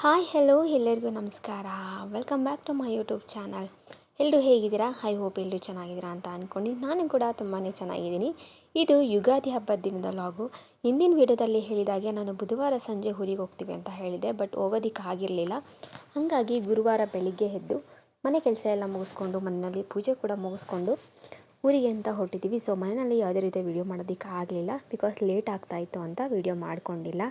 Hi hello ಎಲ್ಲರಿಗೂ ನಮಸ್ಕಾರ. Welcome back to my YouTube channel. ಎಲ್ಲರೂ ಹೇಗಿದ್ದೀರಾ? ಐ ಹೋಪ್ ಎಲ್ಲರೂ ಚೆನ್ನಾಗಿದ್ದೀರಾ ಅಂತ ಅಂದ್ಕೊಂಡು ನಾನು ಕೂಡ ತುಂಬಾ ಚೆನ್ನಾಗಿದ್ದೀನಿ. ಇದು ಯುಗಾದಿ ಹಬ್ಬದ ದಿನದ ಲಾಗು. ಹಿಂದಿನ ವೀಡಿಯೋದಲ್ಲಿ ಹೇಳಿದಾಗೆ ನಾನು ಬುಧವಾರ ಸಂಜೆ ಊರಿಗೆ ಹೋಗ್ತೀವಿ ಅಂತ ಹೇಳಿದೆ, ಬಟ್ ಹೋಗೋದಕ್ಕಾಗಿರಲಿಲ್ಲ. ಹಾಗಾಗಿ ಗುರುವಾರ ಬೆಳಿಗ್ಗೆ ಎದ್ದು ಮನೆ ಕೆಲಸ ಎಲ್ಲ ಮುಗಿಸ್ಕೊಂಡು ಮನೆಯಲ್ಲಿ ಪೂಜೆ ಕೂಡ ಮುಗಿಸ್ಕೊಂಡು ಊರಿಗೆ ಅಂತ ಹೊರಟಿದ್ದೀವಿ. ಸೊ ಮನೆಯಲ್ಲಿ ಯಾವುದೇ ರೀತಿಯ ವೀಡಿಯೋ ಮಾಡೋದಕ್ಕೆ ಆಗಲಿಲ್ಲ, ಬಿಕಾಸ್ ಲೇಟ್ ಆಗ್ತಾಯಿತ್ತು ಅಂತ ವೀಡಿಯೋ ಮಾಡ್ಕೊಂಡಿಲ್ಲ.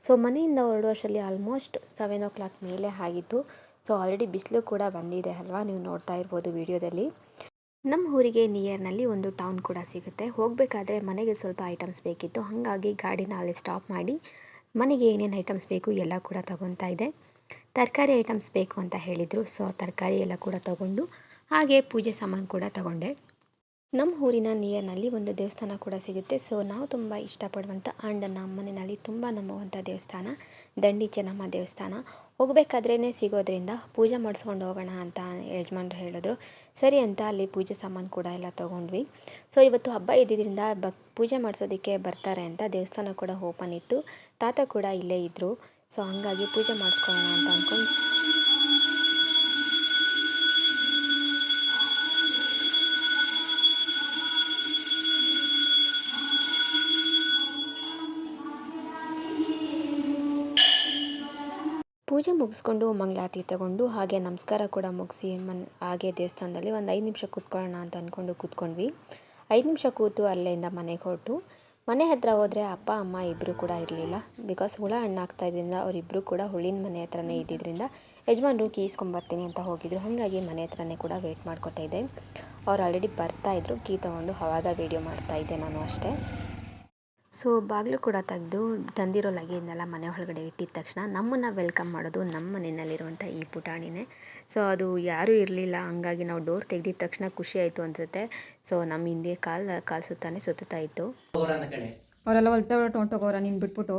ಸೊ ಮನೆಯಿಂದ ಹೊರಡುವಷ್ಟರಲ್ಲಿ ಆಲ್ಮೋಸ್ಟ್ 7 o'clock ಮೇಲೆ ಆಗಿತ್ತು. ಸೊ ಆಲ್ರೆಡಿ ಬಿಸಿಲು ಕೂಡ ಬಂದಿದೆ ಅಲ್ವಾ, ನೀವು ನೋಡ್ತಾ ಇರ್ಬೋದು ವಿಡಿಯೋದಲ್ಲಿ. ನಮ್ಮ ಊರಿಗೆ ನಿಯರ್ನಲ್ಲಿ ಒಂದು ಟೌನ್ ಕೂಡ ಸಿಗುತ್ತೆ. ಹೋಗಬೇಕಾದ್ರೆ ಮನೆಗೆ ಸ್ವಲ್ಪ ಐಟಮ್ಸ್ ಬೇಕಿತ್ತು, ಹಾಗಾಗಿ ಗಾಡಿನ ಅಲ್ಲಿ ಸ್ಟಾಪ್ ಮಾಡಿ ಮನೆಗೆ ಏನೇನು ಐಟಮ್ಸ್ ಬೇಕು ಎಲ್ಲ ಕೂಡ ತೊಗೊತಾ ಇದೆ. ತರಕಾರಿ ಐಟಮ್ಸ್ ಬೇಕು ಅಂತ ಹೇಳಿದರು. ಸೊ ತರಕಾರಿ ಎಲ್ಲ ಕೂಡ ತೊಗೊಂಡು ಹಾಗೆ ಪೂಜೆ ಸಾಮಾನು ಕೂಡ ತಗೊಂಡೆ. ನಮ್ಮ ಊರಿನ ನಿಯರ್ನಲ್ಲಿ ಒಂದು ದೇವಸ್ಥಾನ ಕೂಡ ಸಿಗುತ್ತೆ. ಸೊ ನಾವು ತುಂಬ ಇಷ್ಟಪಡುವಂಥ ಆ್ಯಂಡ್ ನಮ್ಮ ಮನೆಯಲ್ಲಿ ತುಂಬ ನಂಬುವಂಥ ದೇವಸ್ಥಾನ ದಂಡಿ ಚೆನ್ನಮ್ಮ ದೇವಸ್ಥಾನ. ಹೋಗಬೇಕಾದ್ರೇ ಸಿಗೋದ್ರಿಂದ ಪೂಜೆ ಮಾಡಿಸ್ಕೊಂಡು ಹೋಗೋಣ ಅಂತ ಯಜಮಾನ್ರು ಹೇಳಿದ್ರು. ಸರಿ ಅಂತ ಅಲ್ಲಿ ಪೂಜೆ ಸಾಮಾನು ಕೂಡ ಎಲ್ಲ ತೊಗೊಂಡ್ವಿ. ಸೊ ಇವತ್ತು ಹಬ್ಬ ಇದ್ದಿದ್ದರಿಂದ ಪೂಜೆ ಮಾಡಿಸೋದಕ್ಕೆ ಬರ್ತಾರೆ ಅಂತ ದೇವಸ್ಥಾನ ಕೂಡ ಓಪನ್ ಇತ್ತು. ತಾತ ಕೂಡ ಇಲ್ಲೇ ಇದ್ದರು. ಸೊ ಹಾಗಾಗಿ ಪೂಜೆ ಮಾಡಿಸ್ಕೊಳ್ಳೋಣ ಅಂತ ಅಂದ್ಕೊಂಡು ಪೂಜೆ ಮುಗಿಸ್ಕೊಂಡು ಮಂಗಳಾರತಿ ತಗೊಂಡು ಹಾಗೆ ನಮಸ್ಕಾರ ಕೂಡ ಮುಗಿಸಿ ಹಾಗೆ ದೇವಸ್ಥಾನದಲ್ಲಿ ಒಂದು 5 ನಿಮಿಷ ಕೂತ್ಕೊಳ್ಳೋಣ ಅಂತ ಅಂದ್ಕೊಂಡು ಕೂತ್ಕೊಂಡ್ವಿ. 5 ನಿಮಿಷ ಕೂತು ಅಲ್ಲಿಂದ ಮನೆಗೆ ಹೊರಟು ಮನೆ ಹತ್ರ ಹೋದರೆ ಅಪ್ಪ ಅಮ್ಮ ಇಬ್ಬರು ಕೂಡ ಇರಲಿಲ್ಲ. ಬಿಕಾಸ್ ಹುಳ ಹಣ್ಣಾಗ್ತಾ ಇದ್ದರಿಂದ ಅವರಿಬ್ಬರು ಕೂಡ ಹುಳಿನ ಮನೆ ಹತ್ರನೇ ಇದ್ದಿದ್ದರಿಂದ ಯಜಮಾನ್ರು ಕೀ ಇಸ್ಕೊಂಬರ್ತೀನಿ ಅಂತ ಹೋಗಿದ್ರು. ಹಾಗಾಗಿ ಮನೆ ಹತ್ರನೇ ಕೂಡ ವೆಯ್ಟ್ ಮಾಡ್ಕೊತಾ ಇದ್ದೆ. ಅವ್ರು ಆಲ್ರೆಡಿ ಬರ್ತಾಯಿದ್ರು. ಕೀ ತೊಗೊಂಡು ಆವಾಗ ವೀಡಿಯೋ ಮಾಡ್ತಾಯಿದ್ದೆ ನಾನು ಅಷ್ಟೇ. ಸೊ ಬಾಗಿಲು ಕೂಡ ತೆಗೆದು ತಂದಿರೋ ಲಗೇಜ್ನೆಲ್ಲ ಮನೆ ಒಳಗಡೆ ಇಟ್ಟಿದ ತಕ್ಷಣ ನಮ್ಮನ್ನು ವೆಲ್ಕಮ್ ಮಾಡೋದು ನಮ್ಮ ಮನೆಯಲ್ಲಿರುವಂಥ ಈ ಪುಟಾಣಿನೇ. ಸೊ ಅದು ಯಾರೂ ಇರಲಿಲ್ಲ, ಹಂಗಾಗಿ ನಾವು ಡೋರ್ ತೆಗೆದಿದ ತಕ್ಷಣ ಖುಷಿ ಆಯಿತು ಅನಿಸುತ್ತೆ. ಸೊ ನಮ್ಮ ಹಿಂದೆ ಕಾಲು ಸುತ್ತಾನೆ ಸುತ್ತಾ ಇತ್ತು. ಅವರೆಲ್ಲ ಹೊಲ್ತಾ ಹೊಂಟೋಗೋರ ನೀನು ಬಿಟ್ಬಿಟ್ಟು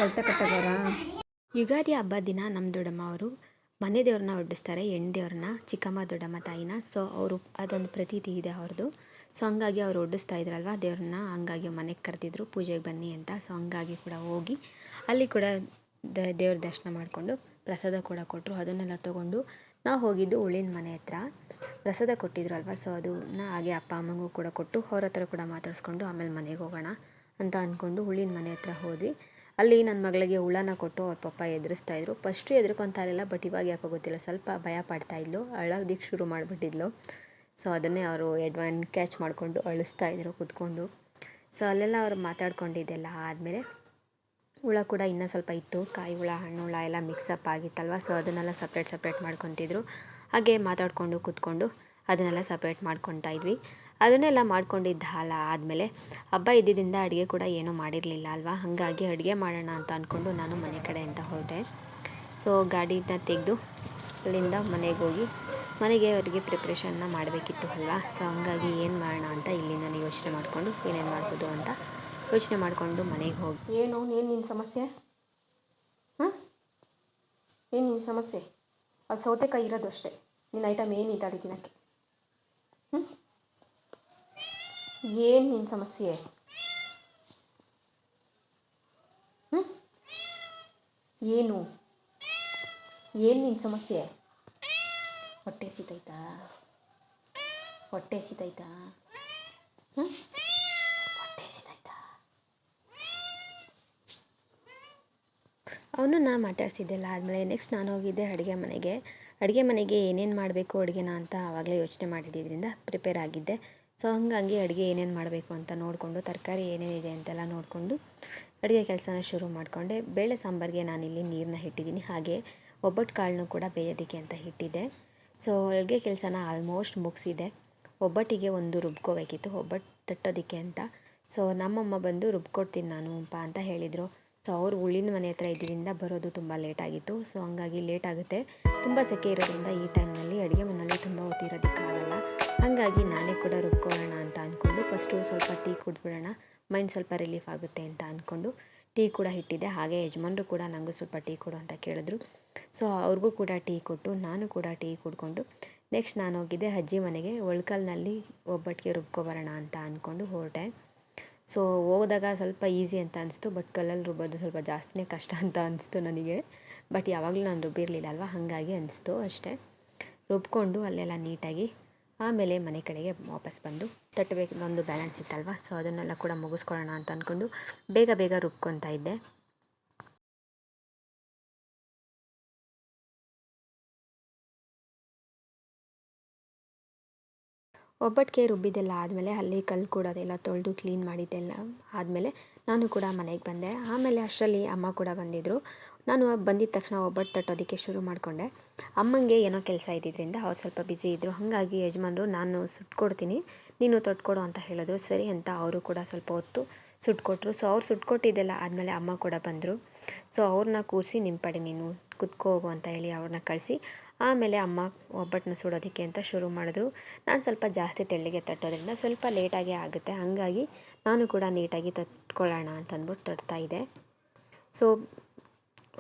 ಹೊಲ್ತಾ ಕಟ್ಟೋಗೋರ. ಯುಗಾದಿ ಹಬ್ಬದ ದಿನ ನಮ್ಮ ದೊಡ್ಡಮ್ಮ ಅವರು ಮನೆ ದೇವ್ರನ್ನ ಹೊಡ್ಡಿಸ್ತಾರೆ, ಹೆಣ್ಣು ದೇವ್ರನ್ನ, ಚಿಕ್ಕಮ್ಮ ದೊಡ್ಡಮ್ಮ ತಾಯಿನ. ಸೊ ಅವರು ಅದೊಂದು ಪ್ರತೀತಿ ಇದೆ ಅವ್ರದ್ದು. ಸೊ ಹಂಗಾಗಿ ಅವ್ರು ಹೊಡ್ಡಿಸ್ತಾ ಇದ್ರಲ್ವ ದೇವ್ರನ್ನ, ಹಂಗಾಗಿ ಮನೆಗೆ ಕರೆದಿದ್ರು ಪೂಜೆಗೆ ಬನ್ನಿ ಅಂತ. ಸೊ ಹಂಗಾಗಿ ಕೂಡ ಹೋಗಿ ಅಲ್ಲಿ ಕೂಡ ದೇವ್ರ ದರ್ಶನ ಮಾಡಿಕೊಂಡು ಪ್ರಸಾದ ಕೂಡ ಕೊಟ್ಟರು. ಅದನ್ನೆಲ್ಲ ತೊಗೊಂಡು ನಾವು ಹೋಗಿದ್ದು ಉಳಿನ ಮನೆ ಹತ್ರ. ಪ್ರಸಾದ ಕೊಟ್ಟಿದ್ರಲ್ವ, ಸೊ ಅದನ್ನ ಹಾಗೆ ಅಪ್ಪ ಅಮ್ಮಂಗೂ ಕೂಡ ಕೊಟ್ಟು ಅವ್ರ ಹತ್ರ ಕೂಡ ಮಾತಾಡಿಸ್ಕೊಂಡು ಆಮೇಲೆ ಮನೆಗೆ ಹೋಗೋಣ ಅಂತ ಅಂದ್ಕೊಂಡು ಉಳಿನ ಮನೆ ಹತ್ರ ಹೋದ್ವಿ. ಅಲ್ಲಿ ನನ್ನ ಮಗಳಿಗೆ ಹುಳನ ಕೊಟ್ಟು ಅವ್ರ ಪಪ್ಪ ಎದುರಿಸ್ತಾಯಿದ್ರು. ಫಸ್ಟು ಎದ್ರುಕೊತಾ ಇರಲಿಲ್ಲ, ಬಟ್ ಇವಾಗ ಯಾಕೋ ಗೊತ್ತಿಲ್ಲ ಸ್ವಲ್ಪ ಭಯ ಪಡ್ತಾಯಿದ್ಲು, ಅಳೋದಕ್ಕೆ ಶುರು ಮಾಡಿಬಿಟ್ಟಿದ್ಲು. ಸೊ ಅದನ್ನೇ ಅವರು ಕ್ಯಾಚ್ ಮಾಡಿಕೊಂಡು ಅಳಿಸ್ತಾಯಿದ್ರು ಕೂತ್ಕೊಂಡು. ಸೊ ಅಲ್ಲೆಲ್ಲ ಅವರು ಮಾತಾಡ್ಕೊಂಡಿದ್ದೆಲ್ಲ ಆದಮೇಲೆ ಹುಳ ಕೂಡ ಇನ್ನೂ ಸ್ವಲ್ಪ ಇತ್ತು, ಕಾಯಿ ಹುಳ ಹಣ್ಣು ಹುಳ ಎಲ್ಲ ಮಿಕ್ಸಪ್ ಆಗಿತ್ತಲ್ವ. ಸೊ ಅದನ್ನೆಲ್ಲ ಸಪ್ರೇಟ್ ಮಾಡ್ಕೊತಿದ್ರು. ಹಾಗೆ ಮಾತಾಡಿಕೊಂಡು ಕೂತ್ಕೊಂಡು ಅದನ್ನೆಲ್ಲ ಸಪ್ರೇಟ್ ಮಾಡ್ಕೊತಾ ಇದ್ವಿ. ಅದನ್ನೆಲ್ಲ ಮಾಡ್ಕೊಂಡಿದ್ದ ಆದಮೇಲೆ ಹಬ್ಬ ಇದ್ದಿದ್ದರಿಂದ ಅಡುಗೆ ಕೂಡ ಏನೂ ಮಾಡಿರಲಿಲ್ಲ ಅಲ್ವಾ, ಹಾಗಾಗಿ ಅಡುಗೆ ಮಾಡೋಣ ಅಂತ ಅಂದ್ಕೊಂಡು ನಾನು ಮನೆ ಕಡೆ ಅಂತ ಹೊರಟೆ. ಸೊ ಗಾಡಿನ ತೆಗೆದು ಅಲ್ಲಿಂದ ಮನೆಗೆ ಹೋಗಿ ಮನೆಗೆ ಅವರಿಗೆ ಪ್ರಿಪ್ರೇಷನ್ನ ಮಾಡಬೇಕಿತ್ತು ಅಲ್ವಾ. ಸೊ ಹಂಗಾಗಿ ಏನು ಮಾಡೋಣ ಅಂತ ಇಲ್ಲಿಂದ ಯೋಚನೆ ಮಾಡಿಕೊಂಡು ಏನೇನು ಮಾಡ್ಬೋದು ಅಂತ ಯೋಚನೆ ಮಾಡಿಕೊಂಡು ಮನೆಗೆ ಹೋಗಿ. ಏನು ನಿನ್ನ ಸಮಸ್ಯೆ? ಹಾಂ, ಏನು ನಿನ್ನ ಸಮಸ್ಯೆ? ಅದು ಸೌತೆಕಾಯಿ ಇರೋದು ಅಷ್ಟೇ. ನಿನ್ನ ಐಟಮ್ ಏನಿದೆ ಅದು ತಿನ್ನೋಕ್ಕೆ. ಏನು ನಿನ್ನ ಸಮಸ್ಯೆ? ಏನು ಏನು ನಿನ್ನ ಸಮಸ್ಯೆ? ಹೊಟ್ಟೆ ಹಸಿತೈತಾ? ಹೊಟ್ಟೆ ಹಸಿತೈತಾ? ಹೊಟ್ಟೆ ಹಸಿತೈತಾ? ಅವನು ನಾ ಮಾತಾಡ್ಸಿದ್ದೆಲ್ಲ ಆದಮೇಲೆ ನೆಕ್ಸ್ಟ್ ನಾನು ಹೋಗಿದ್ದೆ ಅಡುಗೆ ಮನೆಗೆ ಏನೇನು ಮಾಡಬೇಕು ಅಡುಗೆನ ಅಂತ ಆವಾಗಲೇ ಯೋಚನೆ ಮಾಡಿದ್ದರಿಂದ ಪ್ರಿಪೇರ್ ಆಗಿದ್ದೆ. ಸೊ ಹಂಗಾಗಿ ಅಡುಗೆ ಏನೇನು ಮಾಡಬೇಕು ಅಂತ ನೋಡಿಕೊಂಡು ತರಕಾರಿ ಏನೇನಿದೆ ಅಂತೆಲ್ಲ ನೋಡಿಕೊಂಡು ಅಡುಗೆ ಕೆಲಸನ ಶುರು ಮಾಡಿಕೊಂಡೆ. ಬೇಳೆ ಸಾಂಬಾರಿಗೆ ನಾನಿಲ್ಲಿ ನೀರನ್ನ ಇಟ್ಟಿದ್ದೀನಿ, ಹಾಗೆ ಒಬ್ಬಟ್ಟು ಕಾಳನ್ನು ಕೂಡ ಬೇಯೋದಕ್ಕೆ ಅಂತ ಇಟ್ಟಿದ್ದೆ. ಸೊ ಅಡುಗೆ ಕೆಲಸನ ಆಲ್ಮೋಸ್ಟ್ ಮುಗಿಸಿದೆ. ಒಬ್ಬಟ್ಟಿಗೆ ಒಂದು ರುಬ್ಕೋಬೇಕಿತ್ತು, ಒಬ್ಬಟ್ಟು ತಟ್ಟೋದಕ್ಕೆ ಅಂತ. ಸೊ ನಮ್ಮಮ್ಮ ಬಂದು ರುಬ್ಕೊಡ್ತೀನಿ ನಾನು ಅಂತ ಹೇಳಿದರು. ಸೊ ಅವರು ಉಳಿನ ಮನೆ ಹತ್ರ ಇದ್ದಿದ್ದರಿಂದ ಬರೋದು ತುಂಬ ಲೇಟಾಗಿತ್ತು. ಸೊ ಹಂಗಾಗಿ ಲೇಟ್ ಆಗುತ್ತೆ, ತುಂಬ ಸೆಕೆ ಇರೋದ್ರಿಂದ ಈ ಟೈಮ್ನಲ್ಲಿ ಅಡುಗೆ ಮನೆಯಲ್ಲಿ ತುಂಬ ಹೊತ್ತಿರೋದಕ್ಕಾಗಲ್ಲ. ಹಾಗಾಗಿ ನಾನೇ ಕೂಡ ರುಬ್ಕೊಳ್ಳೋಣ ಅಂತ ಅಂದ್ಕೊಂಡು ಫಸ್ಟು ಸ್ವಲ್ಪ ಟೀ ಕುಡಿದ್ಬಿಡೋಣ, ಮೈಂಡ್ ಸ್ವಲ್ಪ ರಿಲೀಫ್ ಆಗುತ್ತೆ ಅಂತ ಅಂದ್ಕೊಂಡು ಟೀ ಕೂಡ ಇಟ್ಟಿದ್ದೆ. ಹಾಗೆ ಯಜಮಾನ್ರು ಕೂಡ ನನಗೂ ಸ್ವಲ್ಪ ಟೀ ಕೊಡು ಅಂತ ಕೇಳಿದ್ರು. ಸೊ ಅವ್ರಿಗೂ ಕೂಡ ಟೀ ಕೊಟ್ಟು ನಾನು ಕೂಡ ಟೀ ಕುಡ್ಕೊಂಡು ನೆಕ್ಸ್ಟ್ ನಾನು ಹೋಗಿದ್ದೆ ಅಜ್ಜಿ ಮನೆಗೆ. ಒಳ್ಕಲ್ನಲ್ಲಿ ಒಬ್ಬಟ್ಟಿಗೆ ರುಬ್ಕೊಬರೋಣ ಅಂತ ಅಂದ್ಕೊಂಡು ಹೊರಟೆ. ಸೊ ಹೋದಾಗ ಸ್ವಲ್ಪ ಈಸಿ ಅಂತ ಅನಿಸ್ತು, ಬಟ್ ಕಲ್ಲಲ್ಲಿ ರುಬ್ಬೋದು ಸ್ವಲ್ಪ ಜಾಸ್ತಿನೇ ಕಷ್ಟ ಅಂತ ಅನಿಸ್ತು ನನಗೆ. ಬಟ್ ಯಾವಾಗಲೂ ನಾನು ರುಬ್ಬಿರಲಿಲ್ಲ ಅಲ್ವಾ, ಹಾಗಾಗಿ ಅನಿಸ್ತು ಅಷ್ಟೇ. ರುಬ್ಕೊಂಡು ಅಲ್ಲೆಲ್ಲ ನೀಟಾಗಿ ಆಮೇಲೆ ಮನೆ ಕಡೆಗೆ ವಾಪಸ್ ಬಂದು ತಟ್ಟಬೇಕು, ಒಂದು ಬ್ಯಾಲೆನ್ಸ್ ಇತ್ತಲ್ವ, ಸೊ ಅದನ್ನೆಲ್ಲ ಕೂಡ ಮುಗಿಸ್ಕೊಳ್ಳೋಣ ಅಂತ ಅಂದ್ಕೊಂಡು ಬೇಗ ಬೇಗ ರುಬ್ಕೊತಾ ಇದ್ದೆ. ಒಬ್ಬಟ್ಟಿಗೆ ರುಬ್ಬಿದ್ದೆಲ್ಲ ಆದಮೇಲೆ ಅಲ್ಲಿ ಕಲ್ಲು ಕೂಡ ಅದೆಲ್ಲ ತೊಳೆದು ಕ್ಲೀನ್ ಮಾಡಿದ್ದೆಲ್ಲ ಆದಮೇಲೆ ನಾನು ಕೂಡ ಮನೆಗೆ ಬಂದೆ. ಆಮೇಲೆ ಅಷ್ಟರಲ್ಲಿ ಅಮ್ಮ ಕೂಡ ಬಂದಿದ್ದರು. ನಾನು ಬಂದಿದ್ದ ತಕ್ಷಣ ಒಬ್ಬಟ್ಟು ತಟ್ಟೋದಕ್ಕೆ ಶುರು ಮಾಡಿಕೊಂಡೆ. ಅಮ್ಮಂಗೆ ಏನೋ ಕೆಲಸ ಇದ್ದಿದ್ದರಿಂದ ಅವ್ರು ಸ್ವಲ್ಪ ಬ್ಯುಸಿ ಇದ್ದರು, ಹಾಗಾಗಿ ಯಜಮಾನರು ನಾನು ಸುಟ್ಕೊಡ್ತೀನಿ ನೀನು ತೊಟ್ಕೊಡು ಅಂತ ಹೇಳಿದ್ರು. ಸರಿ ಅಂತ ಅವರು ಕೂಡ ಸ್ವಲ್ಪ ಹೊತ್ತು ಸುಟ್ಕೊಟ್ರು. ಸೊ ಅವ್ರು ಸುಟ್ಕೊಟ್ಟಿದ್ದೆಲ್ಲ ಆದಮೇಲೆ ಅಮ್ಮ ಕೂಡ ಬಂದರು. ಸೊ ಅವ್ರನ್ನ ಕೂರಿಸಿ ನಿಮ್ಮ ಪಡೆ ನೀನು ಕುತ್ಕೋ ಹೋಗು ಅಂತ ಹೇಳಿ ಅವ್ರನ್ನ ಕಳಿಸಿ ಆಮೇಲೆ ಅಮ್ಮ ಒಬ್ಬಟ್ಟನ್ನ ಸುಡೋದಕ್ಕೆ ಅಂತ ಶುರು ಮಾಡಿದ್ರು. ನಾನು ಸ್ವಲ್ಪ ಜಾಸ್ತಿ ತೆಳ್ಳಗೆ ತಟ್ಟೋದ್ರಿಂದ ಸ್ವಲ್ಪ ಲೇಟಾಗೇ ಆಗುತ್ತೆ, ಹಾಗಾಗಿ ನಾನು ಕೂಡ ನೀಟಾಗಿ ತಟ್ಕೊಳ್ಳೋಣ ಅಂತಂದ್ಬಿಟ್ಟು ತಟ್ತಾಯಿದ್ದೆ. ಸೊ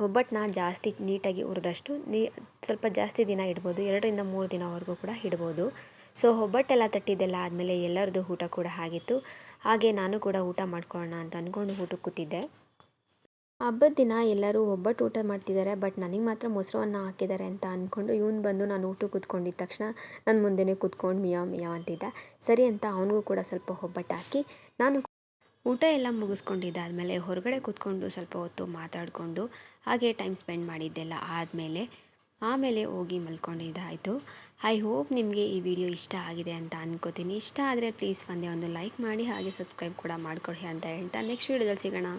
ಒಬ್ಬಟ್ಟನ್ನ ಜಾಸ್ತಿ ನೀಟಾಗಿ ಹುರಿದಷ್ಟು ಸ್ವಲ್ಪ ಜಾಸ್ತಿ ದಿನ ಇಡ್ಬೋದು, 2ರಿಂದ 3 ದಿನವರೆಗೂ ಕೂಡ ಇಡ್ಬೋದು. ಸೊ ಒಬ್ಬಟ್ಟೆಲ್ಲ ತಟ್ಟಿದ್ದೆಲ್ಲ ಆದಮೇಲೆ ಎಲ್ಲರದ್ದು ಊಟ ಕೂಡ ಆಗಿತ್ತು. ಹಾಗೆ ನಾನು ಕೂಡ ಊಟ ಮಾಡ್ಕೊಳ್ಳೋಣ ಅಂತ ಅಂದ್ಕೊಂಡು ಊಟಕ್ಕೆ ಕೂತಿದ್ದೆ. ಹಬ್ಬದ ದಿನ ಎಲ್ಲರೂ ಒಬ್ಬಟ್ಟು ಊಟ ಮಾಡ್ತಿದ್ದಾರೆ, ಬಟ್ ನನಗೆ ಮಾತ್ರ ಮೊಸರು ಅನ್ನ ಹಾಕಿದ್ದಾರೆ ಅಂತ ಅಂದ್ಕೊಂಡು ಇವನು ಬಂದು ನಾನು ಊಟಕ್ಕೆ ಕೂತ್ಕೊಂಡಿದ್ದ ತಕ್ಷಣ ನನ್ನ ಮುಂದೆನೇ ಕೂತ್ಕೊಂಡು ಮಿಯಾವ್ ಮಿಯಾವ್ ಅಂತಿದ್ದ. ಸರಿ ಅಂತ ಅವನಿಗೂ ಕೂಡ ಸ್ವಲ್ಪ ಒಬ್ಬಟ್ಟು ಹಾಕಿ ನಾನು ಊಟ ಎಲ್ಲ ಮುಗಿಸ್ಕೊಂಡಿದ್ದಾದಮೇಲೆ ಹೊರಗಡೆ ಕೂತ್ಕೊಂಡು ಸ್ವಲ್ಪ ಹೊತ್ತು ಮಾತಾಡಿಕೊಂಡು ಹಾಗೆ ಟೈಮ್ ಸ್ಪೆಂಡ್ ಮಾಡಿದ್ದೆಲ್ಲ ಆಮೇಲೆ ಹೋಗಿ ಮಲ್ಕೊಂಡಿದ್ದಾಯಿತು. ಐ ಹೋಪ್ ನಿಮಗೆ ಈ ವಿಡಿಯೋ ಇಷ್ಟ ಆಗಿದೆ ಅಂತ ಅನ್ಕೋತೀನಿ. ಇಷ್ಟ ಆದರೆ ಪ್ಲೀಸ್ ಒಂದೇ ಒಂದು ಲೈಕ್ ಮಾಡಿ, ಹಾಗೆ ಸಬ್ಸ್ಕ್ರೈಬ್ ಕೂಡ ಮಾಡ್ಕೊಳ್ಳಿ ಅಂತ ಹೇಳ್ತಾ ನೆಕ್ಸ್ಟ್ ವಿಡಿಯೋದಲ್ಲಿ ಸಿಗೋಣ.